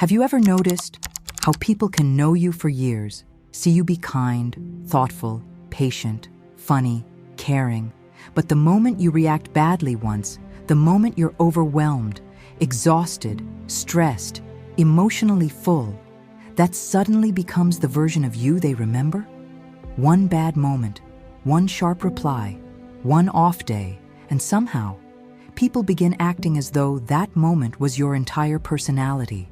Have you ever noticed how people can know you for years, see you be kind, thoughtful, patient, funny, caring, but the moment you react badly once, the moment you're overwhelmed, exhausted, stressed, emotionally full, that suddenly becomes the version of you they remember? One bad moment, one sharp reply, one off day, and somehow, people begin acting as though that moment was your entire personality.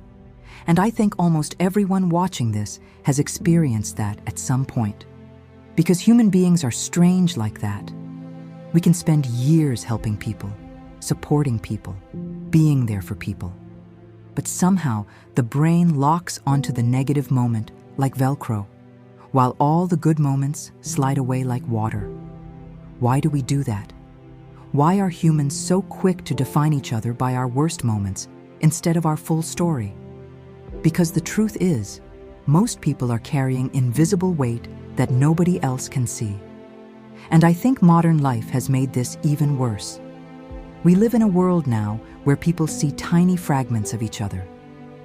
And I think almost everyone watching this has experienced that at some point. Because human beings are strange like that. We can spend years helping people, supporting people, being there for people. But somehow, the brain locks onto the negative moment like Velcro, while all the good moments slide away like water. Why do we do that? Why are humans so quick to define each other by our worst moments instead of our full story? Because the truth is, most people are carrying invisible weight that nobody else can see. And I think modern life has made this even worse. We live in a world now where people see tiny fragments of each other.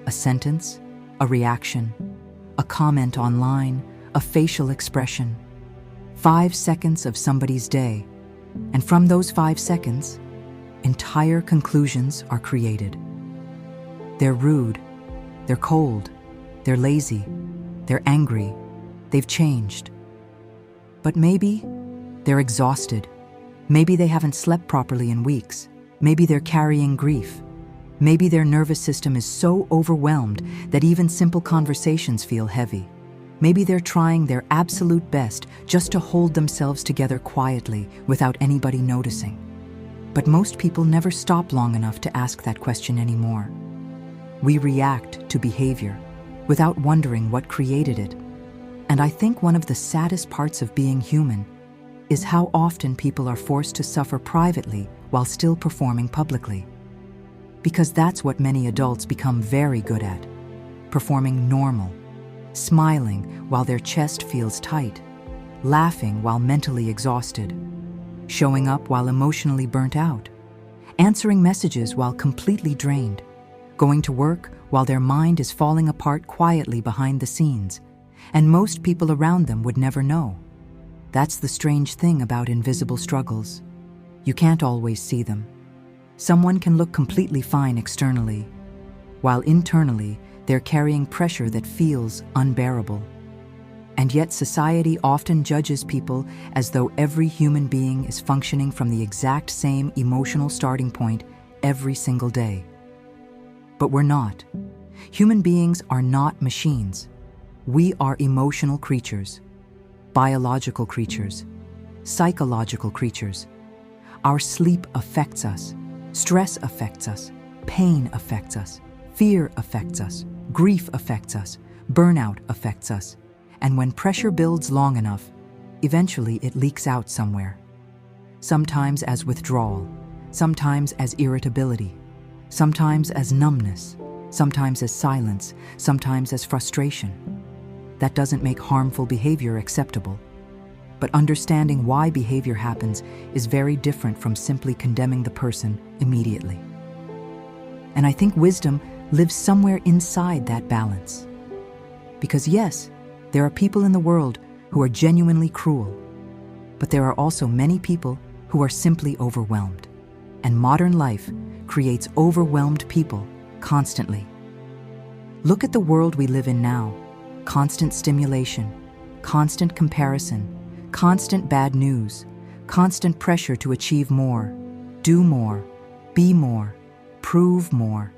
A sentence, a reaction, a comment online, a facial expression. 5 seconds of somebody's day. And from those 5 seconds, entire conclusions are created. They're rude, they're cold, they're lazy, they're angry, they've changed. But maybe they're exhausted. Maybe they haven't slept properly in weeks. Maybe they're carrying grief. Maybe their nervous system is so overwhelmed that even simple conversations feel heavy. Maybe they're trying their absolute best just to hold themselves together quietly without anybody noticing. But most people never stop long enough to ask that question anymore. We react to behavior without wondering what created it. And I think one of the saddest parts of being human is how often people are forced to suffer privately while still performing publicly. Because that's what many adults become very good at, performing normal, smiling while their chest feels tight, laughing while mentally exhausted, showing up while emotionally burnt out, answering messages while completely drained, going to work while their mind is falling apart quietly behind the scenes, and most people around them would never know. That's the strange thing about invisible struggles. You can't always see them. Someone can look completely fine externally, while internally they're carrying pressure that feels unbearable. And yet society often judges people as though every human being is functioning from the exact same emotional starting point every single day. But we're not. Human beings are not machines. We are emotional creatures, biological creatures, psychological creatures. Our sleep affects us, stress affects us, pain affects us, fear affects us, grief affects us, burnout affects us. And when pressure builds long enough, eventually it leaks out somewhere. Sometimes as withdrawal, sometimes as irritability, sometimes as numbness, sometimes as silence, sometimes as frustration. That doesn't make harmful behavior acceptable. But understanding why behavior happens is very different from simply condemning the person immediately. And I think wisdom lives somewhere inside that balance. Because yes, there are people in the world who are genuinely cruel, but there are also many people who are simply overwhelmed. And modern life creates overwhelmed people constantly. Look at the world we live in now. Constant stimulation, constant comparison, constant bad news, constant pressure to achieve more, do more, be more, prove more.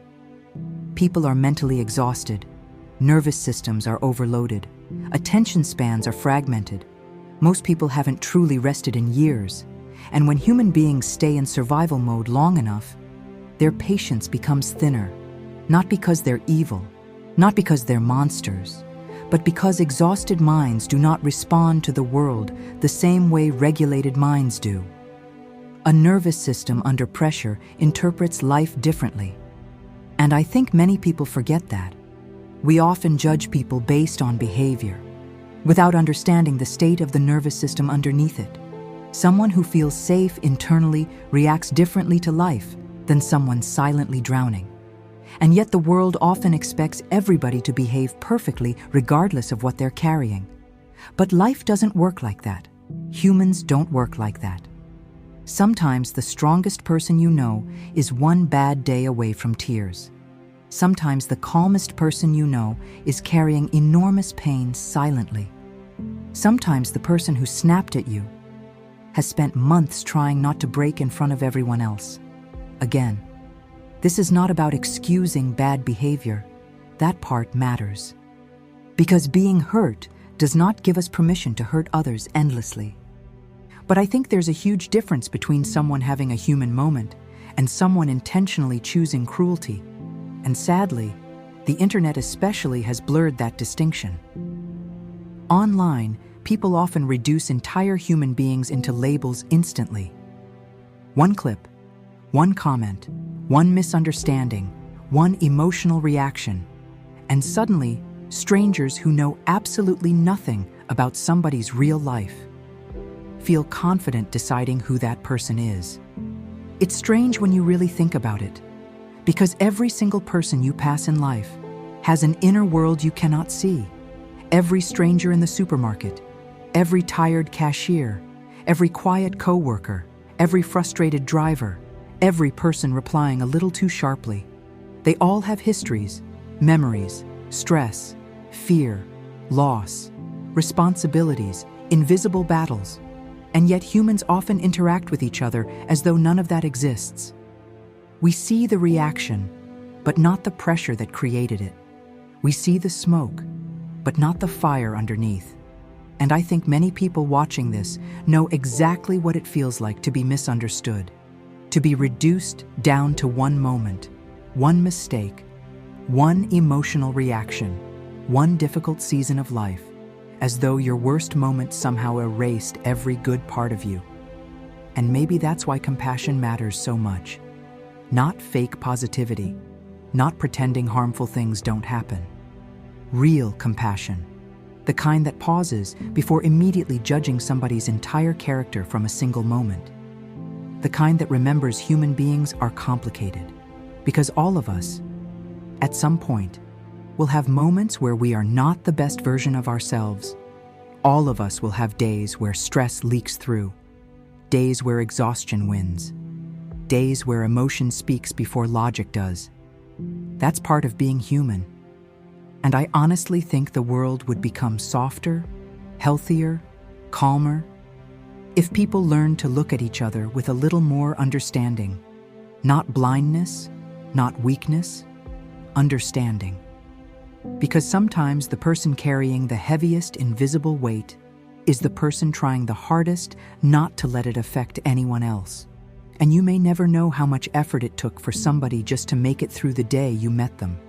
People are mentally exhausted, nervous systems are overloaded, attention spans are fragmented. Most people haven't truly rested in years, and when human beings stay in survival mode long enough, their patience becomes thinner, not because they're evil, not because they're monsters, but because exhausted minds do not respond to the world the same way regulated minds do. A nervous system under pressure interprets life differently. And I think many people forget that. We often judge people based on behavior, without understanding the state of the nervous system underneath it. Someone who feels safe internally reacts differently to life than someone silently drowning. And yet the world often expects everybody to behave perfectly regardless of what they're carrying. But life doesn't work like that. Humans don't work like that. Sometimes the strongest person you know is one bad day away from tears. Sometimes the calmest person you know is carrying enormous pain silently. Sometimes the person who snapped at you has spent months trying not to break in front of everyone else. Again, this is not about excusing bad behavior. That part matters. Because being hurt does not give us permission to hurt others endlessly. But I think there's a huge difference between someone having a human moment and someone intentionally choosing cruelty. And sadly, the internet especially has blurred that distinction. Online, people often reduce entire human beings into labels instantly. One clip, one comment, one misunderstanding, one emotional reaction, and suddenly, strangers who know absolutely nothing about somebody's real life feel confident deciding who that person is. It's strange when you really think about it, because every single person you pass in life has an inner world you cannot see. Every stranger in the supermarket, every tired cashier, every quiet coworker, every frustrated driver, every person replying a little too sharply. They all have histories, memories, stress, fear, loss, responsibilities, invisible battles. And yet humans often interact with each other as though none of that exists. We see the reaction, but not the pressure that created it. We see the smoke, but not the fire underneath. And I think many people watching this know exactly what it feels like to be misunderstood, to be reduced down to one moment, one mistake, one emotional reaction, one difficult season of life, as though your worst moment somehow erased every good part of you. And maybe that's why compassion matters so much. Not fake positivity, not pretending harmful things don't happen. Real compassion, the kind that pauses before immediately judging somebody's entire character from a single moment. The kind that remembers human beings are complicated, because all of us, at some point, will have moments where we are not the best version of ourselves. All of us will have days where stress leaks through, days where exhaustion wins, days where emotion speaks before logic does. That's part of being human. And I honestly think the world would become softer, healthier, calmer, if people learned to look at each other with a little more understanding. Not blindness, not weakness, understanding. Because sometimes the person carrying the heaviest invisible weight is the person trying the hardest not to let it affect anyone else. And you may never know how much effort it took for somebody just to make it through the day you met them.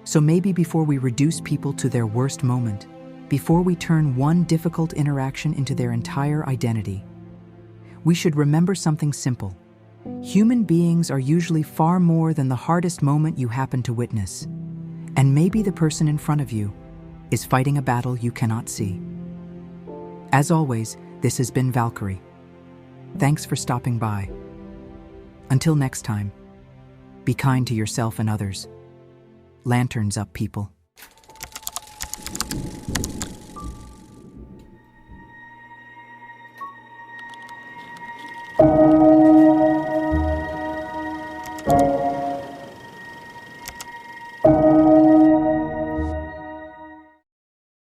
So maybe before we reduce people to their worst moment, before we turn one difficult interaction into their entire identity, we should remember something simple. Human beings are usually far more than the hardest moment you happen to witness. And maybe the person in front of you is fighting a battle you cannot see. As always, this has been Valkyrie. Thanks for stopping by. Until next time, be kind to yourself and others. Lanterns up, people.